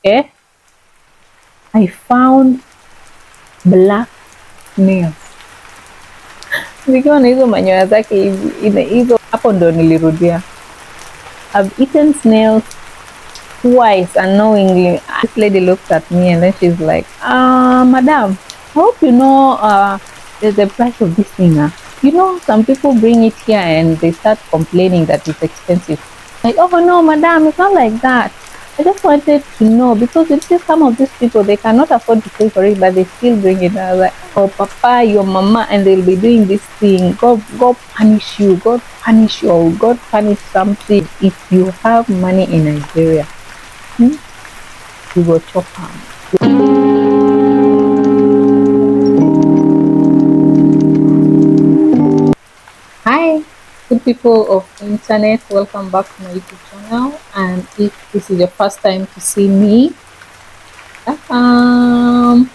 I found black snails. Zikiwa na hizo manyoya zake hivi, hizo hapo ndo nilirudia. I've eaten snails twice unknowingly. This lady looked at me and then she's like, madam, I hope you know the price of this thing. You know, some people bring it here and they start complaining that it's expensive. Like, oh no, madam, it's not like that. I just wanted to know, because you see some of these people, they cannot afford to pay for it, but they still bring it. I was like, oh papa, your mama, and they'll be doing this thing. God punish you. God punish you. Or God punish something. If you have money in Nigeria, you go chop them. Hi, good people of the internet, welcome back to my YouTube channel. And if this is your first time to see me, so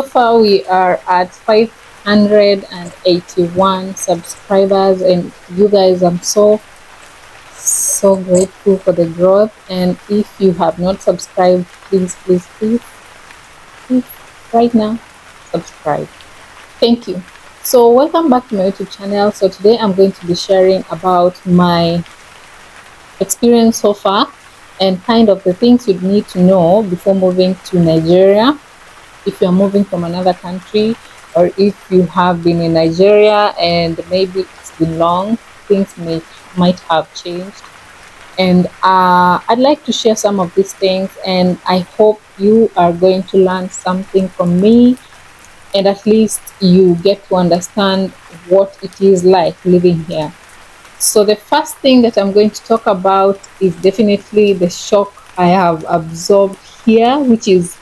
far we are at 581 subscribers, and you guys, I'm so grateful for the growth. And if you have not subscribed, please right now subscribe. Thank you. So welcome back to my YouTube channel. So today I'm going to be sharing about my experience so far and kind of the things you need to know before moving to Nigeria, if you're moving from another country, or if you have been in Nigeria and maybe it's been long, things might have changed. And I'd like to share some of these things, and I hope you are going to learn something from me, and at least you get to understand what it is like living here. So the first thing that I'm going to talk about is definitely the shock I have absorbed here, which is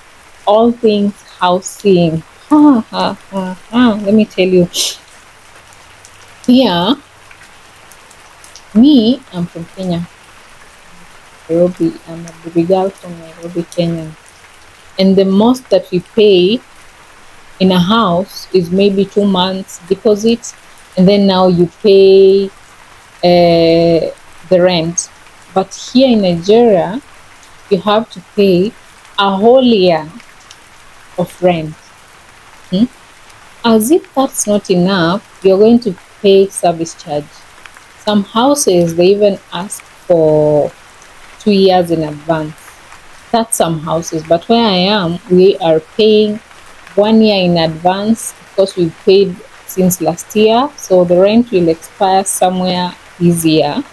all things housing. Let me tell you. Here, me, I'm from Kenya, Nairobi. I'm a baby girl from Nairobi, Kenya. And the most that we pay in a house is maybe 2 months deposit, and then now you pay the rent. But here in Nigeria, you have to pay a whole year of rent. As if that's not enough, you're going to pay service charge. Some houses, they even ask for 2 years in advance. That's some houses, but where I am, we are paying 1 year in advance because we paid since last year, so the rent will expire somewhere this year,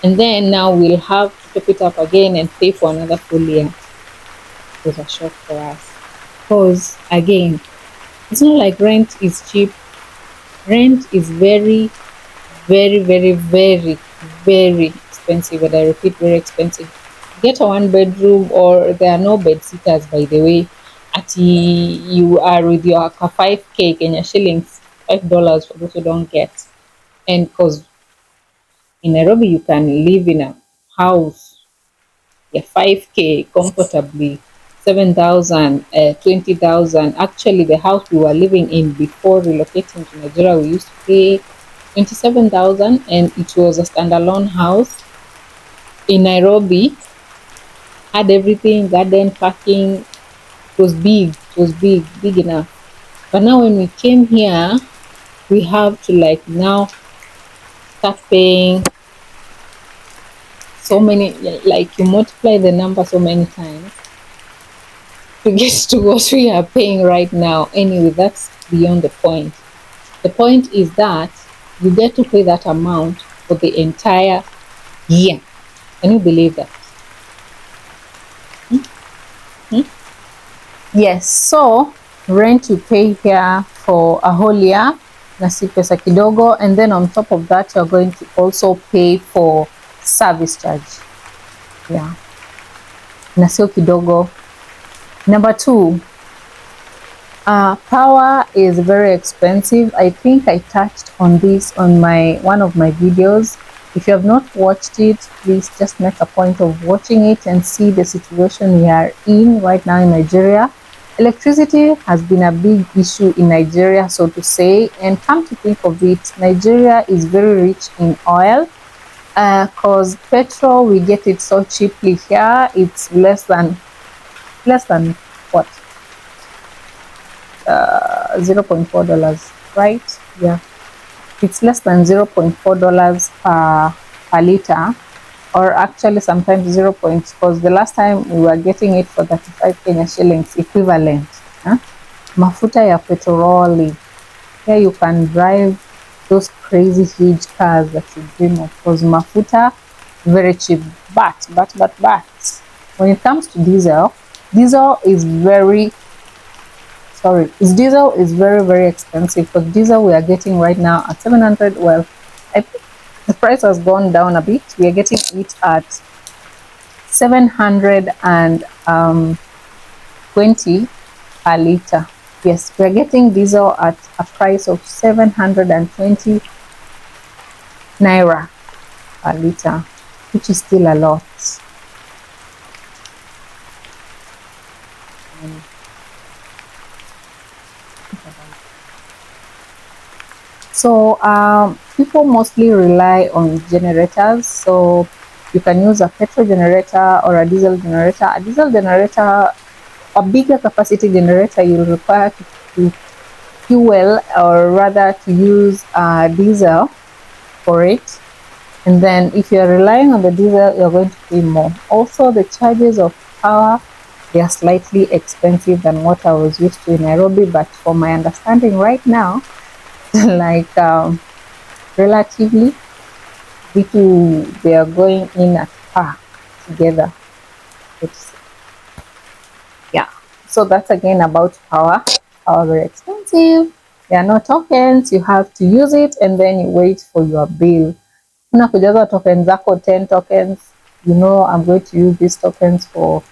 and then now we'll have to top it up again and pay for another full year. It was a shock for us, because again, it's not like rent is cheap. Rent is very expensive, and I repeat, very expensive. Get a 1 bedroom, or there are no bed sitters, by the way. You are with your 5k Kenya shillings, $5 for those who don't get. And because in Nairobi you can live in a house, 5k comfortably, 7,000, 20,000. Actually, the house we were living in before relocating to Nigeria, we used to pay 27,000, and it was a standalone house in Nairobi. Had everything, garden, parking. It was big enough. But now when we came here, we have to now start paying so many, like you multiply the number so many times to get to what we are paying right now. Anyway, that's beyond the point. The point is that you get to pay that amount for the entire year. Can you believe that? Yes, so rent you pay here for a whole year, na si pesa kidogo, and then on top of that you're going to also pay for service charge. Yeah, na sio kidogo. Number 2, power is very expensive. I think I touched on this on one of my videos. If you have not watched it, please just make a point of watching it and see the situation we are in right now in Nigeria. Electricity has been a big issue in Nigeria, so to say, and come to think of it, Nigeria is very rich in oil, because petrol, we get it so cheaply here. It's less than less than what, $0.4, right? Yeah, it's less than $0.4 per liter, or actually sometimes 0 points, because the last time we were getting it for 35 Kenya shillings equivalent. Mafuta ya petroli. Here you can drive those crazy huge cars that you dream of, because mafuta very cheap. But when it comes to diesel, diesel is very very expensive. For diesel we are getting right now at 700. Well, I think the price has gone down a bit. We are getting it at 720 per liter. Yes, we are getting diesel at a price of 720 naira per liter, which is still a lot. So people mostly rely on generators. So you can use a petrol generator or a diesel generator. A diesel generator, a bigger capacity generator, you'll require to fuel, or rather to use diesel for it. And then if you're relying on the diesel, you're going to pay more. Also, the charges of power, they are slightly expensive than what I was used to in Nairobi, but from my understanding right now, like relatively, they are going in at par together. Yeah, so that's again about power. Power very expensive. There are no tokens. You have to use it and then you wait for your bill. Una kujaza tokens zako 10 tokens. You know, I'm going to use these tokens for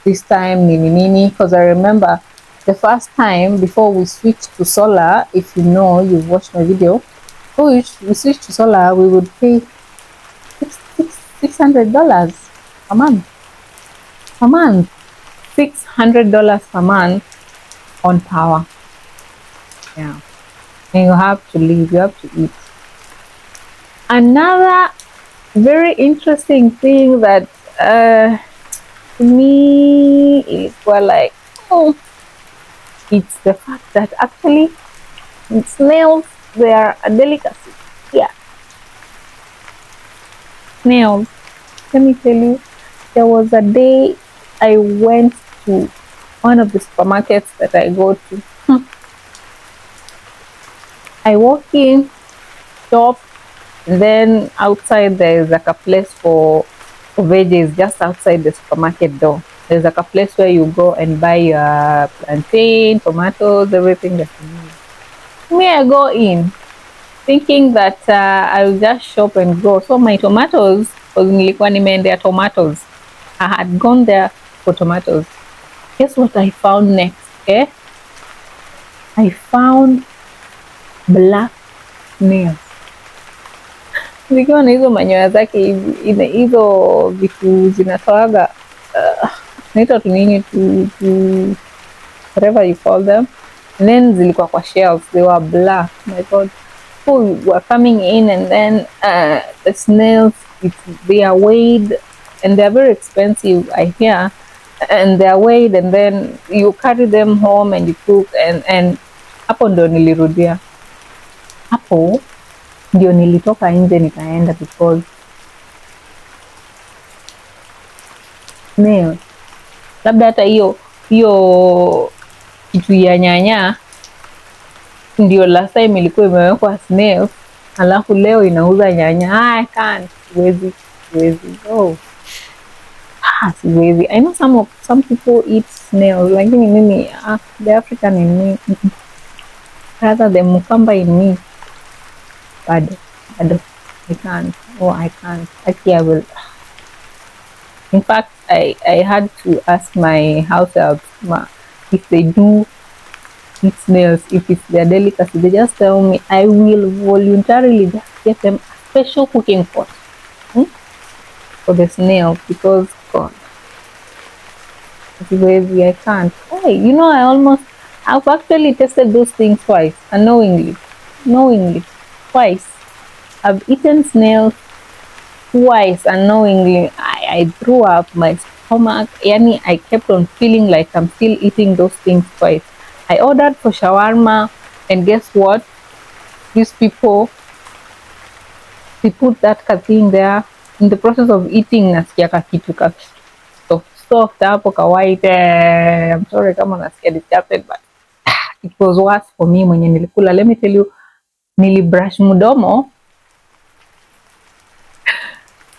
this time, nini. Because I remember the first time before we switched to solar, if you know, you've watched my video, before we switched to solar, we would pay $600 a month. $600 per month on power. Yeah. And you have to live, you have to eat. Another very interesting thing that to me is, well, like, it's the fact that actually snails, they are a delicacy. Yeah. Snails. Let me tell you, there was a day I went to one of the supermarkets that I go to. I walk in, shop, and then outside there is like a place for veggies, just outside the supermarket door. There's like a place where you go and buy your plantain, tomatoes, everything that you need. Me, I go in thinking that I'll just shop and go. So my tomatoes, because nilikuwa nimeendea tomatoes, I had gone there for tomatoes. Guess what I found next? Okay, I found black snails. Zikiwa na hizo manyoya zake hivi, hizo vitu zinatoaga naitwa tu nini, to whatever you call them. And then zilikuwa kwa shells, they were black. My God, people were coming in, and then the snails, they are weighed, and they are very expensive, I hear. And they are weighed, and then you carry them home and you cook, and hapo ndo nilirudia. Hapo ndio nilitoka nje nikaenda, because snails, labda hata hiyo kitu ya nyanya ndio last time ilikuwa imewekwa snails, alafu leo inauza nyanya. I can't, siwezi. Oh, siwezi. I know some people eat snails, lakini mimi the African in me, rather the Mukamba in me, bado I can't. I can't. Actually, I will. In fact, I had to ask my house help if they do eat snails, if it's their delicacy. They just tell me, I will voluntarily just get them a special cooking pot for the snail, because God, I can't. Hey, you know, I've actually tested those things twice, unknowingly, twice. I've eaten snails twice unknowingly. I threw up. My stomach. Yani, I kept on feeling like I'm still eating those things twice. I ordered for shawarma, and guess what? These people, they put that thing there. In the process of eating, nasikia kakitu ka soft hapo ka white. I'm sorry kama nasikia disgusted, but it was worse for me mwenye nilikula. Let me tell you, nilibrush mudomo.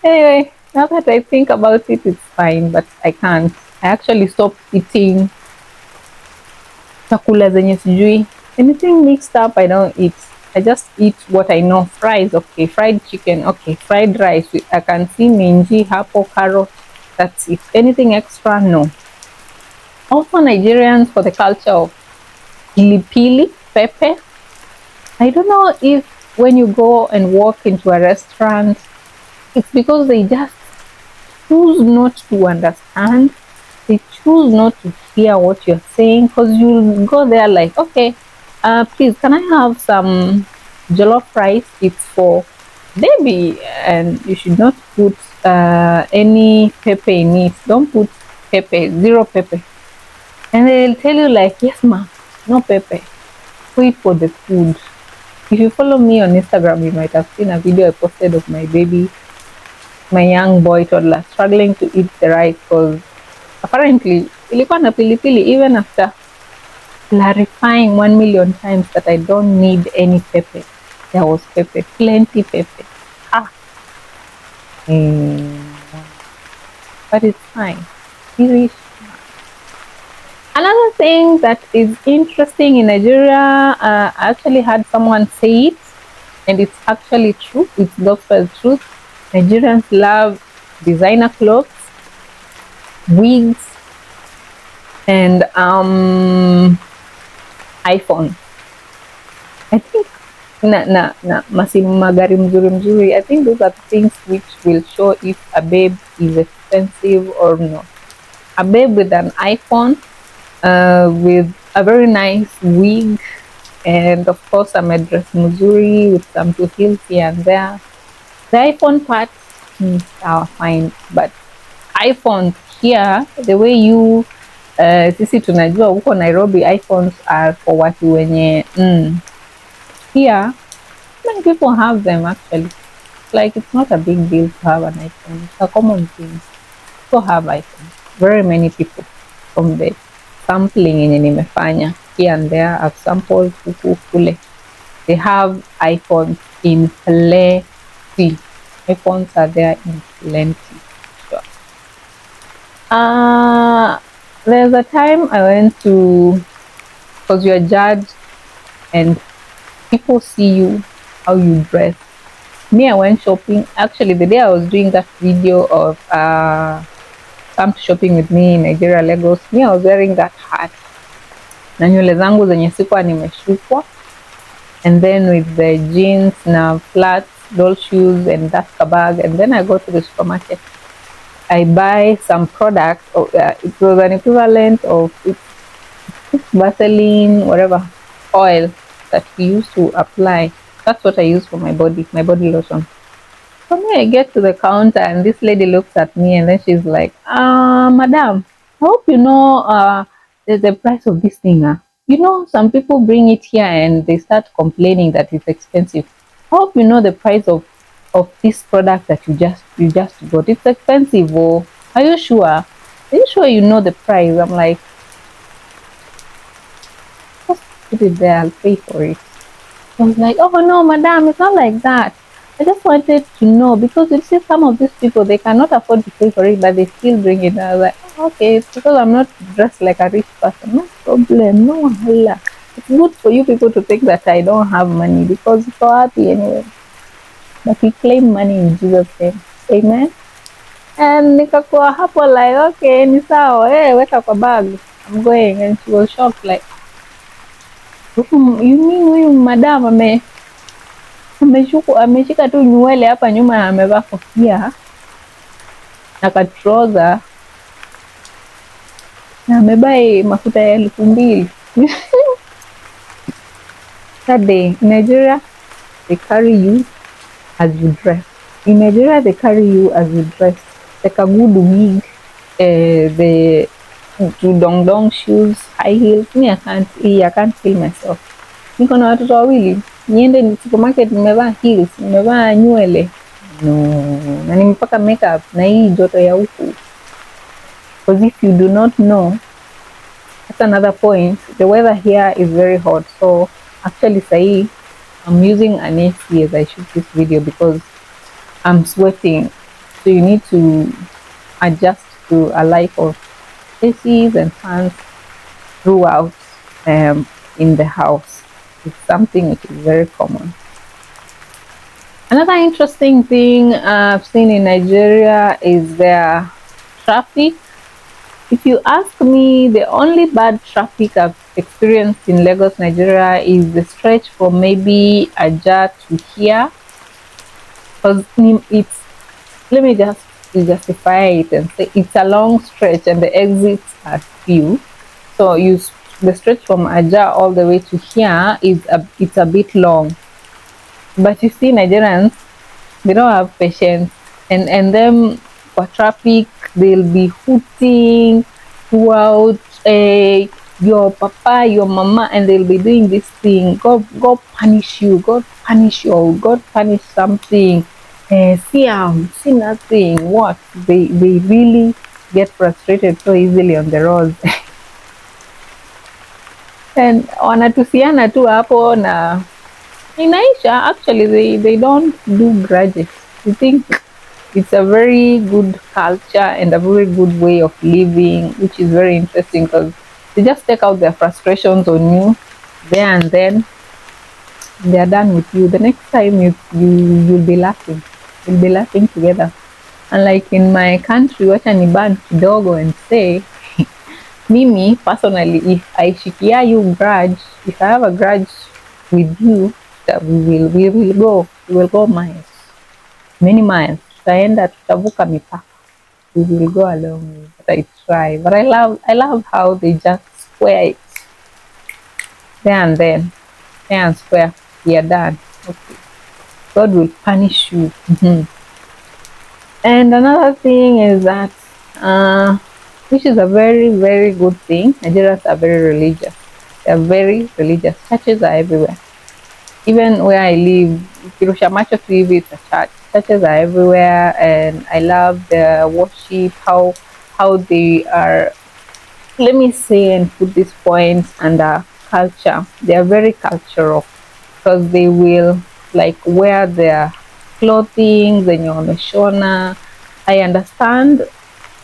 Anyway, now that I think about it, it's fine, but I can't. I actually stopped eating chakula zenye sijui. Anything mixed up, I don't eat. I just eat what I know. Fries, okay. Fried chicken, okay. Fried rice, I can see minji, hapo, carrot. That's it. Anything extra, no. Also, Nigerians, for the culture of pilipili, pepper. I don't know if when you go and walk into a restaurant, it's because they just choose not to understand. They choose not to hear what you're saying, because you go there like, okay, please, can I have some jollof rice? It's for baby, and you should not put any pepper in it. Don't put pepper, zero pepper. And they'll tell you like, yes, ma, no pepper. Wait for the food. If you follow me on Instagram, you might have seen a video I posted of my baby, my young boy toddler, struggling to eat the rice because apparently ilikuwa na pilipili, even after clarifying 1,000,000 times that I don't need any pepper. There was pepper, plenty pepper. But it's fine. Another thing that is interesting in Nigeria, I actually had someone say it, and it's actually true. It's gospel truth. Nigerians love designer clothes, wigs, and iPhone. I think magari mzuri. I think those are things which will show if a babe is expensive or not. A babe with an iPhone, with a very nice wig, and of course a dress mzuri with some two heels here and there. The iPhone part are fine, but iPhones here, the way you sisi tunajua huko Nairobi, iPhones are for watu wenye here many people have them actually. Like, it's not a big deal to have an iPhone. It's a common thing to have iPhone. Very many people from the sampling yenye nimefanya here and there, I've sampled huku kule. They have iPhones in plenty. iPhones are there in plenty. Sure. There's a time I went to, because you're judged and people see you, how you dress. Me, I went shopping. Actually, the day I was doing that video of come shopping with me in Nigeria, Lagos, me, I was wearing that hat. Na nywele zangu zenye sikuwa nimeshukwa. And then with the jeans na flats, doll shoes, and that bag. And then I go to the supermarket. I buy some product. It was an equivalent of Vaseline, whatever, oil that we used to apply. That's what I use for my body lotion. So me, I get to the counter and this lady looks at me and then she's like, madam, I hope you know the price of this thing. You know, some people bring it here and they start complaining that it's expensive. I hope you know the price of this product that you just got. It's expensive. Oh, are you sure? Are you sure you know the price? I'm like, just put it there, I'll pay for it. I was like, oh no, madam, it's not like that. I just wanted to know, because you see some of these people, they cannot afford to pay for it, but they still bring it. I was like, oh, okay, it's because I'm not dressed like a rich person. No problem, no hala. It's good for you people to think that I don't have money, because it's so happy anyway. But we claim money in Jesus' name. Amen. And nikakuwa hapo like, okay, ni sawa, weka kwa bag. I'm going. And she was shocked like, you mean huyu madam ameshika tu nywele hapa nyuma na amevaa kofia na katroza na amebai mafuta ya 2,000. That day in Nigeria, they carry you as you dress. In Nigeria, they carry you as you dress. Like a good wig, the dong dong shoes, high heels. Me, I can't feel myself. Niko na watoto wawili, niende ni supermarket nimevaa heels, nimevaa nywele. No, na nimepaka makeup na hii joto ya huku. Because if you do not know, that's another point. The weather here is very hot. So actually sahi, I'm using an AC as I shoot this video because I'm sweating. So you need to adjust to a life of ACs and fans throughout in the house. It's something which is very common. Another interesting thing I've seen in Nigeria is their traffic. If you ask me, the only bad traffic I've experienced in Lagos, Nigeria is the stretch from maybe Ajah to here. Because it's, let me just justify it and say it's a long stretch and the exits are few. So the stretch from Ajah all the way to here it's a bit long. But you see, Nigerians, they don't have patience, and them for traffic, they'll be hooting throughout your papa, your mama, and they'll be doing this thing. God punish you. God punish you. God punish something. See nothing. What? They really get frustrated so easily on the roads. And wanatusiana tu hapo na inaisha. Actually, they don't do grudges. I think it's a very good culture and a very good way of living, which is very interesting because they just take out their frustrations on you there and then they're done with you. The next time you'll be laughing. You'll be laughing together. Unlike in my country, wacha ni ban kidogo and say, Mimi personally, if I shikia you grudge, if I have a grudge with you, that we will go miles, many miles. Tutaenda, tutavuka mipaka. We will go a long way. But I try. But I love how they just square it there and then. There and square. We are done. Okay. God will punish you. And another thing is that, which is a very, very good thing, Nigerians are very religious. They are very religious. Churches are everywhere. Even where I live, Kirusha Macho TV, it's a church. Churches are everywhere, and I love the worship, how they are, let me say and put this point under culture. They are very cultural because they will like wear their clothing, zenye wameshona. I understand,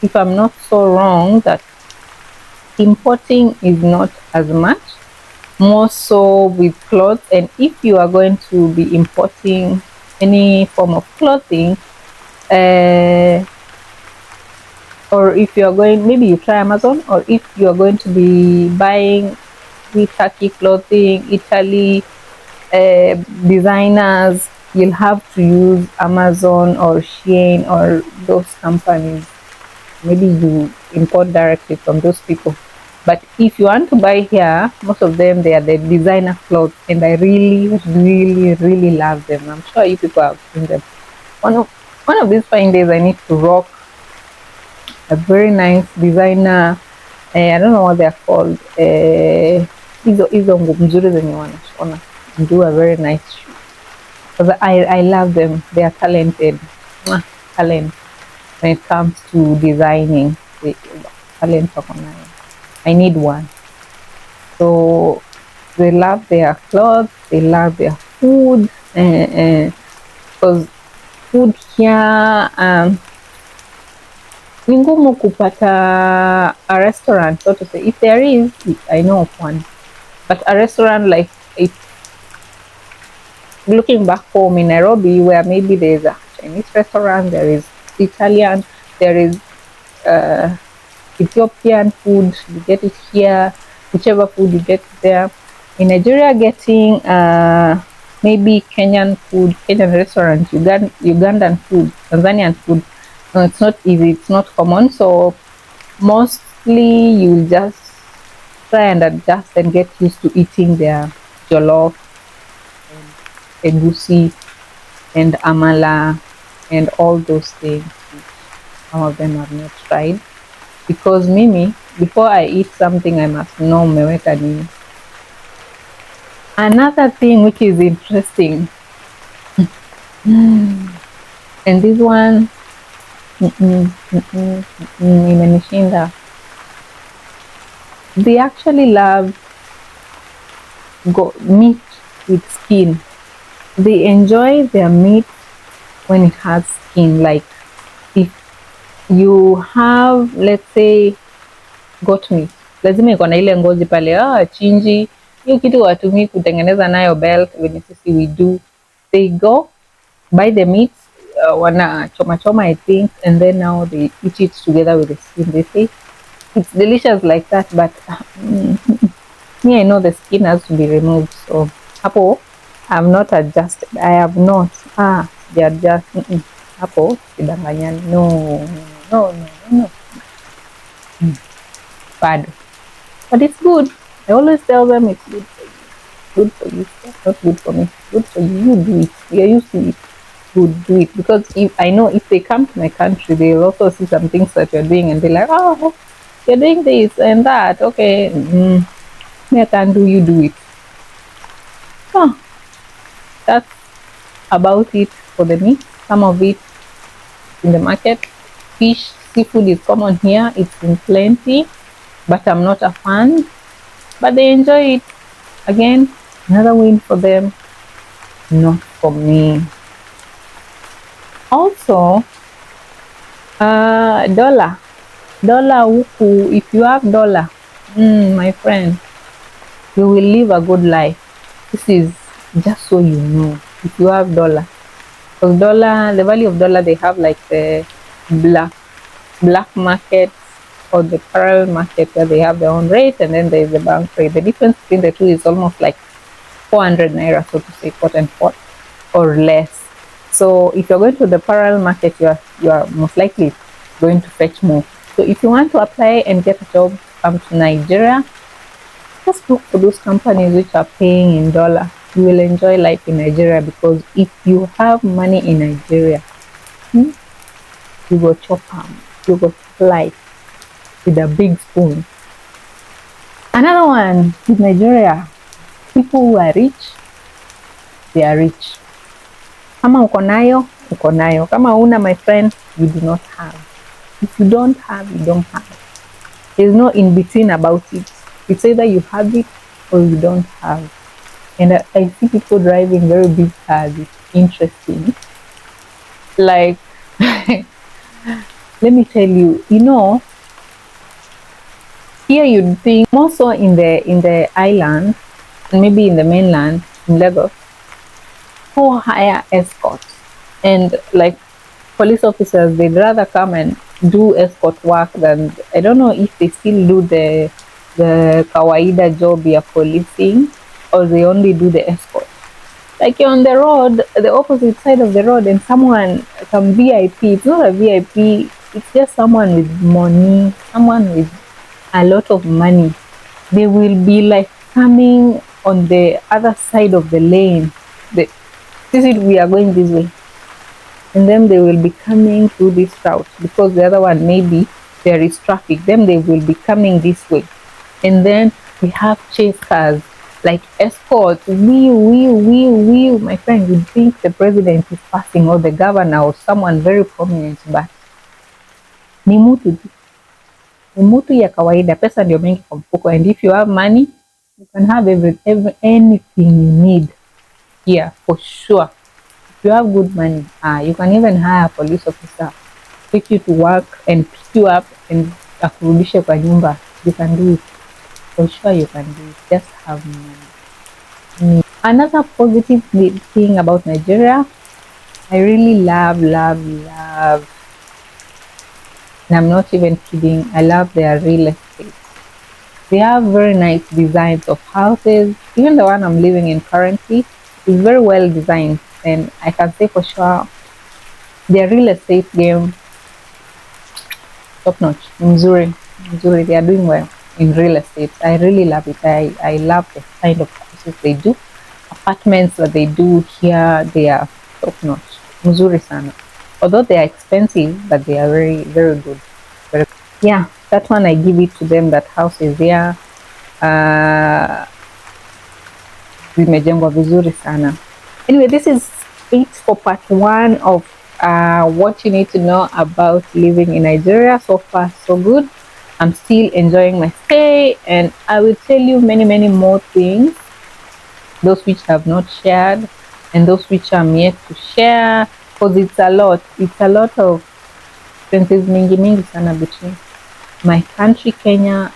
if I'm not so wrong, that importing is not as much, more so with clothes. And if you are going to be importing any form of clothing, or if you are going, maybe you try Amazon, or if you are going to be buying the Turkey clothing, Italy designers, you'll have to use Amazon or Shein or those companies. Maybe you import directly from those people. But if you want to buy here, most of them, they are the designer clothes, and I really, really, really love them. I'm sure you people have seen them. One of these fine days, I need to rock a very nice designer. I don't know what they're called. Hizo nguo mzuri zenye wanashona. Do a very nice shoe. Because I love them. They are talented. Talent when it comes to designing. Talent. I need one. So they love their clothes, they love their food, because food here, ni ngumu kupata a restaurant, so to say. If there is, I know of one, but a restaurant like it, looking back home in Nairobi, where maybe there's a Chinese restaurant, there is Italian, there is Ethiopian food, you get it here, whichever food you get there. In Nigeria, getting maybe Kenyan food, Kenyan restaurant, Ugandan food, Tanzanian food, it's not easy, it's not common. So mostly you will just try and adjust and get used to eating their jollof and egusi and amala and all those things. Some of them I've not tried. because mimi, before I eat something, I must know umeweka nini. Another thing which is interesting, and this one imenishinda. They actually love meat with skin. They enjoy their meat when it has skin. Like if you have, let's say, goat meat, lazima iko na ile ngozi pale. Chinji, hiyo kitu watumii kutengeneza nayo belt. When sisi we do, they go buy the meat, wana choma I think, and then now they eat it together with the skin. They say it's delicious like that, but me, I know the skin has to be removed. So hapo I'm not adjusted. I have not they adjust. Hapo sidanganyani. No. Bad, but it's good. I always tell them it's good for you. Good for you. It's not good for me. Good for you. You do it. You're used to it. Good, do it. Because I know if they come to my country, they'll also see some things that you're doing and be like, oh, you're doing this and that. Okay, me I can do. You do it. That's about it for the meat. Some of it in the market. Fish, seafood is common here. It's in plenty, but I'm not a fan. But they enjoy it. Again, another win for them, not for me. Also, dollar huku, if you have dollar, my friend, you will live a good life. This is just so you know. If you have dollar, because the value of dollar, they have like the black market or the parallel market where they have their own rate, and then there's the bank rate. The difference between the two is almost like 400 naira, so to say, quote unquote, or less. So if you're going to the parallel market, you are most likely going to fetch more. So if you want to apply and get a job, come to Nigeria, just look for those companies which are paying in dollar. You will enjoy life in Nigeria, because if you have money in Nigeria, you go chop them, you go life with a big spoon. Another one in Nigeria, people who are rich, they are rich. Kama uko nayo, uko nayo. Kama una, my friend, you do not have. If you don't have, you don't have. There's no in between about it. It's either you have it or you don't have. And I see people driving very big cars. It's interesting. Like, let me tell you, here you'd think more so in the island, and maybe in the mainland, in Lagos, who hire escorts, and like police officers, they'd rather come and do escort work than, I don't know if they still do the kawaida job of policing, or they only do the escort. Like you're on the road, the opposite side of the road, and some VIP, it's not a VIP, it's just someone with money, someone with a lot of money. They will be like coming on the other side of the lane. We are going this way, and then they will be coming through this route, because the other one, maybe there is traffic, then they will be coming this way. And then we have chase cars, like escorts, my friend. You think the president is passing, or the governor, or someone very prominent, but ni mutu ya kawaida. Pesa ndio mengi kwa mfuko, and if you have money, you can have anything you need here for sure. If you have good money, you can even hire a police officer, take you to work and pick you up and akurudishe kwa nyumba. You can do it for sure. You can do it. Just have money. Another positive thing about Nigeria, I really love, and I'm not even kidding, I love their real estate. They have very nice designs of houses. Even the one I'm living in currently is very well designed, and I can say for sure their real estate game, top notch. Missouri, they are doing well in real estate. I really love it. I love the kind of houses they do. Apartments that they do here, they are top notch. Missouri sana. Although they are expensive, but they are very, very good. Yeah. That one I give it to them. That house is there. Zimejengwa vizuri sana. Anyway, this is it for part 1 of what you need to know about living in Nigeria. So far so good. I'm still enjoying my stay, and I will tell you many more things, those which I have not shared and those which I'm yet to share, because it's a lot of differences mingi sana between my country Kenya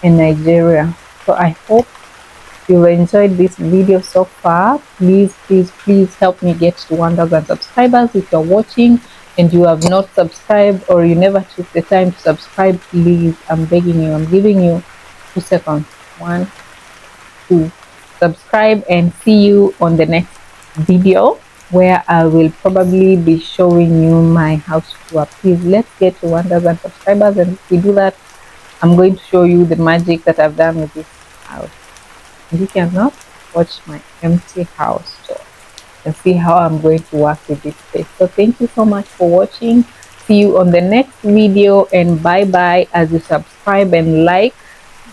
and Nigeria. So I hope you've enjoyed this video so far. Please help me get to 1,000 subscribers. If you're watching and you have not subscribed, or you never took the time to subscribe, please, I'm begging you, I'm giving you 2 seconds. 1, 2, subscribe, and see you on the next video, where I will probably be showing you my house tour. Please, let's get to 1,000 subscribers, and if we do that, I'm going to show you the magic that I've done with this house. You cannot watch my empty house tour and see how I'm going to work with this space. So thank you so much for watching. See you on the next video, and bye bye. As you subscribe and like,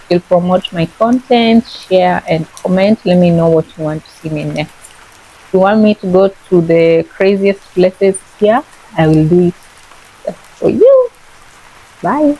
you'll promote my content, share and comment. Let me know what you want to see me next. If you want me to go to the craziest places here, I will do it just for you. Bye.